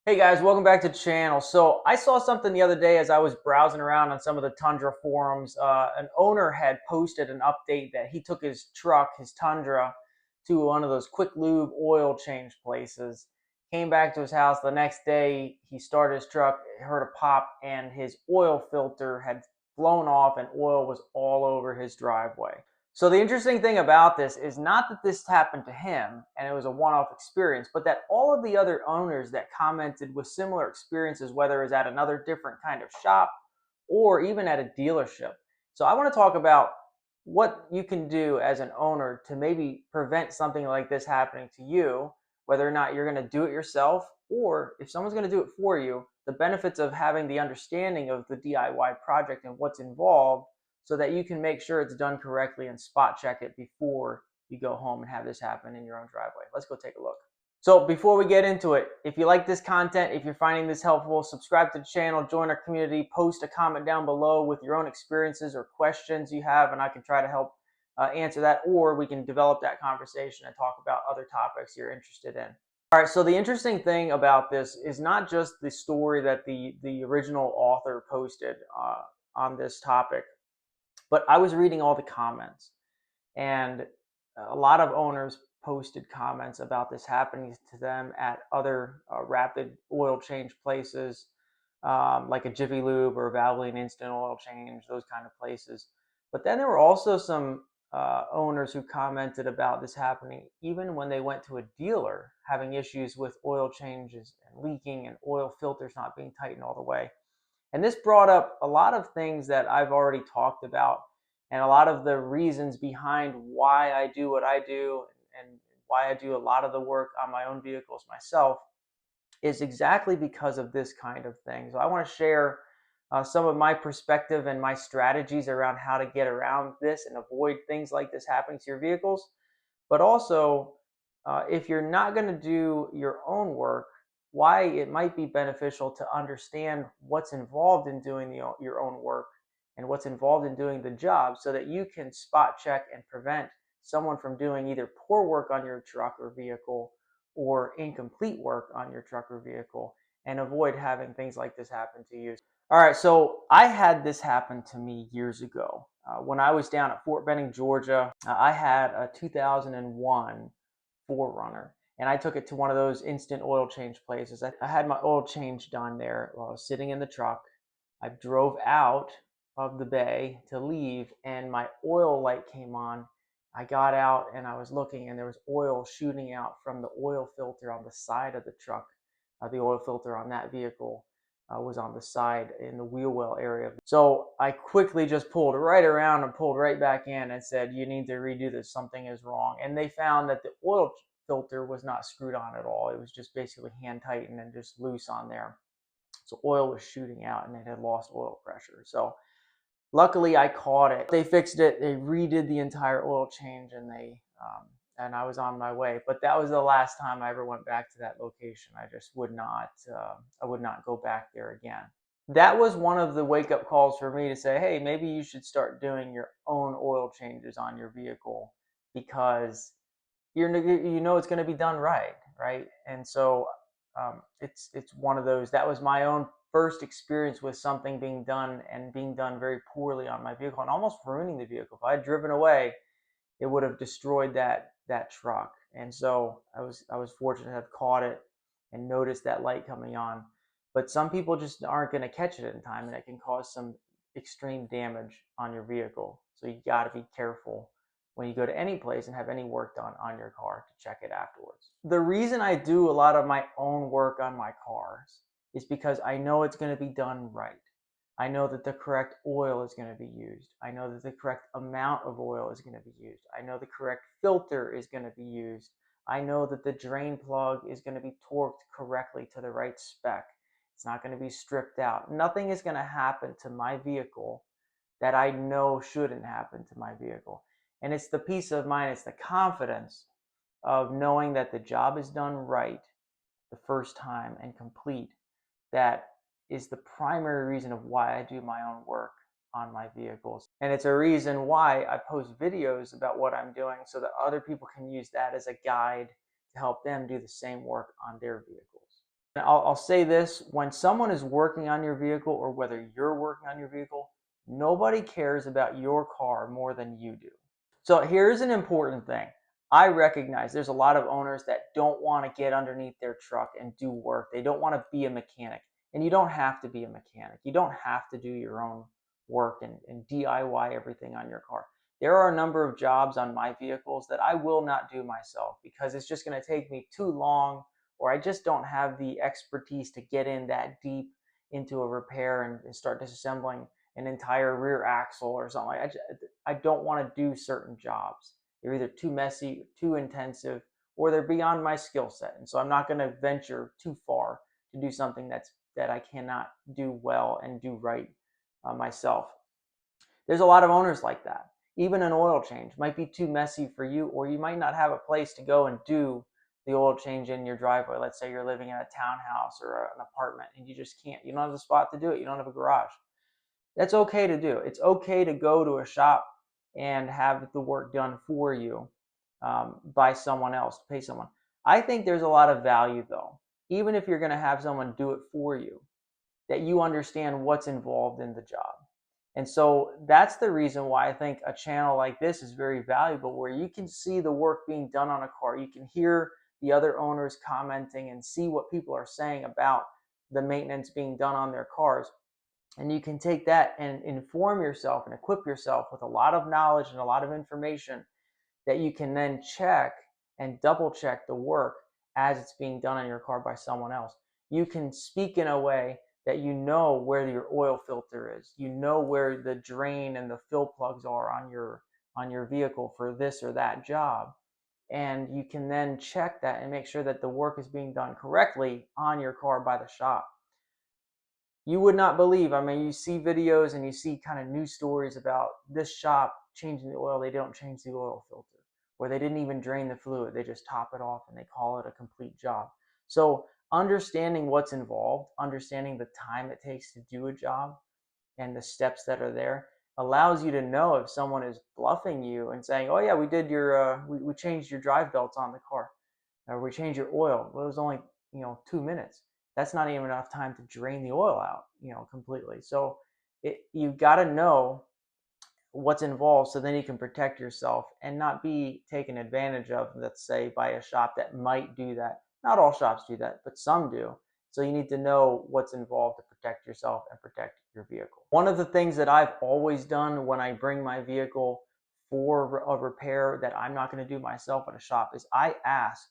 Hey guys, welcome back to the channel. So I saw something the other day as I was browsing around on some of the Tundra forums. An owner had posted an update that he took his truck, his Tundra, to one of those quick lube oil change places. Came back to his house the next day. He started his truck, heard a pop, and his oil filter had blown off and oil was all over his driveway. So the interesting thing about this is not that this happened to him and it was a one-off experience, but that all of the other owners that commented with similar experiences, whether it's at another different kind of shop or even at a dealership. So I want to talk about what you can do as an owner to maybe prevent something like this happening to you, whether or not you're going to do it yourself or if someone's going to do it for you, the benefits of having the understanding of the DIY project and what's involved so that you can make sure it's done correctly and spot check it before you go home and have this happen in your own driveway. Let's go take a look. So before we get into it, if you like this content, if you're finding this helpful, subscribe to the channel, join our community, post a comment down below with your own experiences or questions you have, and I can try to help answer that, or we can develop that conversation and talk about other topics you're interested in. All right, so the interesting thing about this is not just the story that the original author posted on this topic, but I was reading all the comments, and a lot of owners posted comments about this happening to them at other rapid oil change places, like a Jiffy Lube or Valvoline Instant Oil Change, those kind of places. But then there were also some owners who commented about this happening even when they went to a dealer, having issues with oil changes and leaking and oil filters not being tightened all the way. And this brought up a lot of things that I've already talked about and a lot of the reasons behind why I do what I do and why I do a lot of the work on my own vehicles myself is exactly because of this kind of thing. So I want to share some of my perspective and my strategies around how to get around this and avoid things like this happening to your vehicles. But also, if you're not going to do your own work, why it might be beneficial to understand what's involved in doing your own work and what's involved in doing the job so that you can spot check and prevent someone from doing either poor work on your truck or vehicle or incomplete work on your truck or vehicle and avoid having things like this happen to you. All right, so I had this happen to me years ago. When I was down at Fort Benning, Georgia, I had a 2001 4Runner, and I took it to one of those instant oil change places. I had my oil change done there while I was sitting in the truck. I drove out of the bay to leave, and my oil light came on. I got out and I was looking, and there was oil shooting out from the oil filter on the side of the truck. The oil filter on that vehicle was on the side in the wheel well area. So I quickly just pulled right around and pulled right back in and said, you need to redo this, something is wrong. And they found that the oil filter was not screwed on at all. It was just basically hand tightened and just loose on there. So oil was shooting out and it had lost oil pressure. So luckily I caught it. They fixed it, they redid the entire oil change, and I was on my way. But that was the last time I ever went back to that location. I just would not, I would not go back there again. That was one of the wake up calls for me to say, hey, maybe you should start doing your own oil changes on your vehicle because you know it's going to be done right, right? And so it's one of those. That was my own first experience with something being done and being done very poorly on my vehicle and almost ruining the vehicle. If I had driven away, it would have destroyed that truck. And so I was fortunate to have caught it and noticed that light coming on. But some people just aren't going to catch it in time, and it can cause some extreme damage on your vehicle. So you got to be careful when you go to any place and have any work done on your car to check it afterwards. The reason I do a lot of my own work on my cars is because I know it's going to be done right. I know that the correct oil is going to be used. I know that the correct amount of oil is going to be used. I know the correct filter is going to be used. I know that the drain plug is going to be torqued correctly to the right spec. It's not going to be stripped out. Nothing is going to happen to my vehicle that I know shouldn't happen to my vehicle. And it's the peace of mind, it's the confidence of knowing that the job is done right the first time and complete that is the primary reason of why I do my own work on my vehicles. And it's a reason why I post videos about what I'm doing so that other people can use that as a guide to help them do the same work on their vehicles. I'll say this, when someone is working on your vehicle or whether you're working on your vehicle, nobody cares about your car more than you do. So here's an important thing. I recognize there's a lot of owners that don't want to get underneath their truck and do work. They don't want to be a mechanic. And you don't have to be a mechanic. You don't have to do your own work and DIY everything on your car. There are a number of jobs on my vehicles that I will not do myself because it's just going to take me too long, or I just don't have the expertise to get in that deep into a repair and start disassembling an entire rear axle or something. I don't want to do certain jobs. They're either too messy, too intensive, or they're beyond my skill set. And so I'm not going to venture too far to do something that I cannot do well and do right myself. There's a lot of owners like that. Even an oil change might be too messy for you, or you might not have a place to go and do the oil change in your driveway. Let's say you're living in a townhouse or an apartment and you just can't, you don't have a spot to do it. You don't have a garage. That's okay to do. It's okay to go to a shop and have the work done for you by someone else, pay someone. I think there's a lot of value though, even if you're going to have someone do it for you, that you understand what's involved in the job. And so that's the reason why I think a channel like this is very valuable, where you can see the work being done on a car. You can hear the other owners commenting and see what people are saying about the maintenance being done on their cars. And you can take that and inform yourself and equip yourself with a lot of knowledge and a lot of information that you can then check and double check the work as it's being done on your car by someone else. You can speak in a way that you know where your oil filter is. You know where the drain and the fill plugs are on your vehicle for this or that job. And you can then check that and make sure that the work is being done correctly on your car by the shop. You would not believe, I mean, you see videos and you see kind of news stories about this shop changing the oil. They don't change the oil filter, or they didn't even drain the fluid. They just top it off and they call it a complete job. So understanding what's involved, understanding the time it takes to do a job and the steps that are there allows you to know if someone is bluffing you and saying, oh yeah, we did we changed your drive belts on the car, or we changed your oil. Well, it was only 2 minutes. That's not even enough time to drain the oil out completely. So you've got to know what's involved, so then you can protect yourself and not be taken advantage of, let's say, by a shop that might do that. Not all shops do that, but some do. So you need to know what's involved to protect yourself and protect your vehicle. One of the things that I've always done when I bring my vehicle for a repair that I'm not going to do myself at a shop is I ask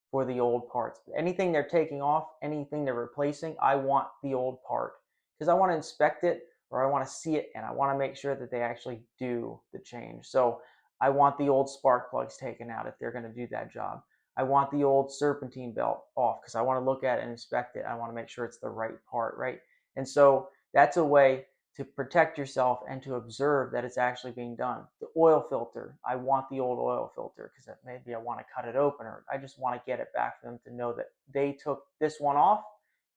for the old parts. Anything they're taking off, anything they're replacing, I want the old part because I want to inspect it, or I want to see it, and I want to make sure that they actually do the change. So I want the old spark plugs taken out if they're going to do that job. I want the old serpentine belt off because I want to look at it and inspect it. I want to make sure it's the right part, right? And so that's a way to protect yourself and to observe that it's actually being done. The oil filter, I want the old oil filter because maybe I want to cut it open, or I just want to get it back for them to know that they took this one off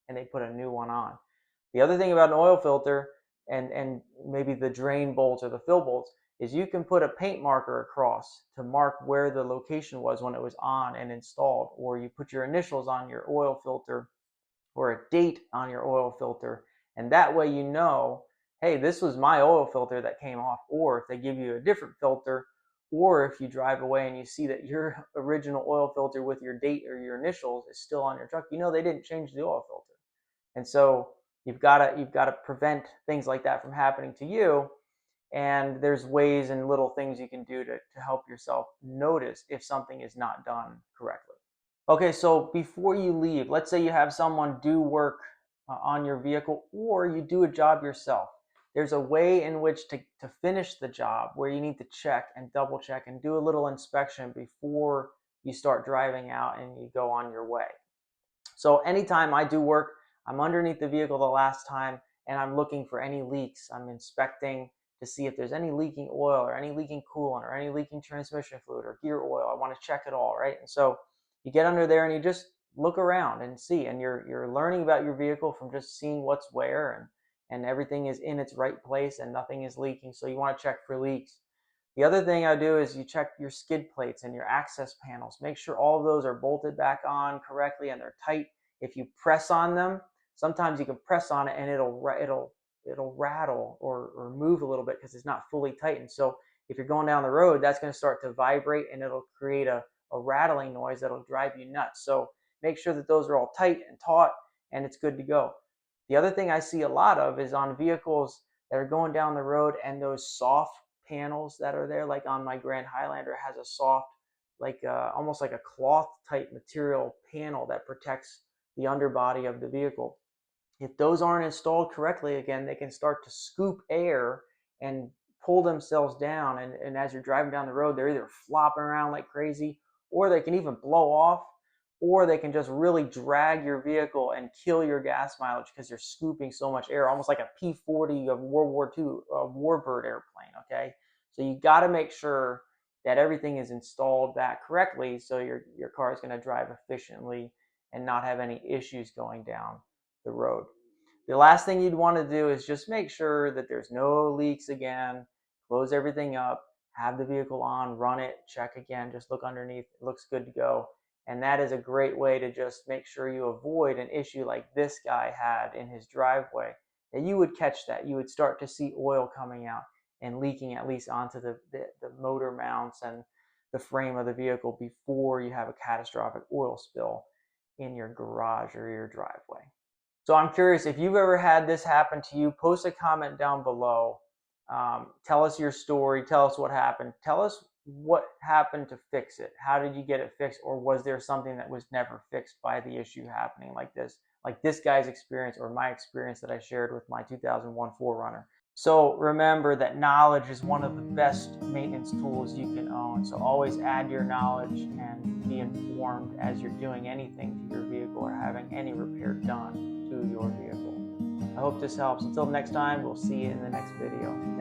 and they put a new one on. The other thing about an oil filter and maybe the drain bolts or the fill bolts is you can put a paint marker across to mark where the location was when it was on and installed, or you put your initials on your oil filter or a date on your oil filter, and that way you know, hey, this was my oil filter that came off. Or if they give you a different filter, or if you drive away and you see that your original oil filter with your date or your initials is still on your truck, you know they didn't change the oil filter. And so you've got to prevent things like that from happening to you. And there's ways and little things you can do to help yourself notice if something is not done correctly. Okay, so before you leave, let's say you have someone do work on your vehicle, or you do a job yourself. There's a way in which to finish the job where you need to check and double check and do a little inspection before you start driving out and you go on your way. So anytime I do work, I'm underneath the vehicle the last time and I'm looking for any leaks. I'm inspecting to see if there's any leaking oil or any leaking coolant or any leaking transmission fluid or gear oil. I want to check it all, right? And so you get under there and you just look around and see, and you're learning about your vehicle from just seeing what's where, and everything is in its right place and nothing is leaking. So you want to check for leaks. The other thing I do is you check your skid plates and your access panels. Make sure all of those are bolted back on correctly and they're tight. If you press on them, sometimes you can press on it and it'll rattle or move a little bit because it's not fully tightened. So if you're going down the road, that's going to start to vibrate and it'll create a rattling noise that'll drive you nuts. So make sure that those are all tight and taut and it's good to go. The other thing I see a lot of is on vehicles that are going down the road, and those soft panels that are there, like on my Grand Highlander has a soft, like almost like a cloth type material panel that protects the underbody of the vehicle. If those aren't installed correctly, again, they can start to scoop air and pull themselves down. And as you're driving down the road, they're either flopping around like crazy, or they can even blow off, or they can just really drag your vehicle and kill your gas mileage because you're scooping so much air, almost like a P-40 of World War II, a warbird airplane, okay? So you got to make sure that everything is installed that correctly so your car is going to drive efficiently and not have any issues going down the road. The last thing you'd want to do is just make sure that there's no leaks again, close everything up, have the vehicle on, run it, check again, just look underneath, it looks good to go. And that is a great way to just make sure you avoid an issue like this guy had in his driveway. That you would catch that. You would start to see oil coming out and leaking at least onto the motor mounts and the frame of the vehicle before you have a catastrophic oil spill in your garage or your driveway. So I'm curious, if you've ever had this happen to you, post a comment down below. Tell us your story. Tell us what happened. Tell us what happened to fix it. How did you get it fixed? Or was there something that was never fixed by the issue happening like this guy's experience or my experience that I shared with my 2001 4Runner? So remember that knowledge is one of the best maintenance tools you can own. So always add your knowledge and be informed as you're doing anything to your vehicle or having any repair done to your vehicle. I hope this helps. Until next time, we'll see you in the next video.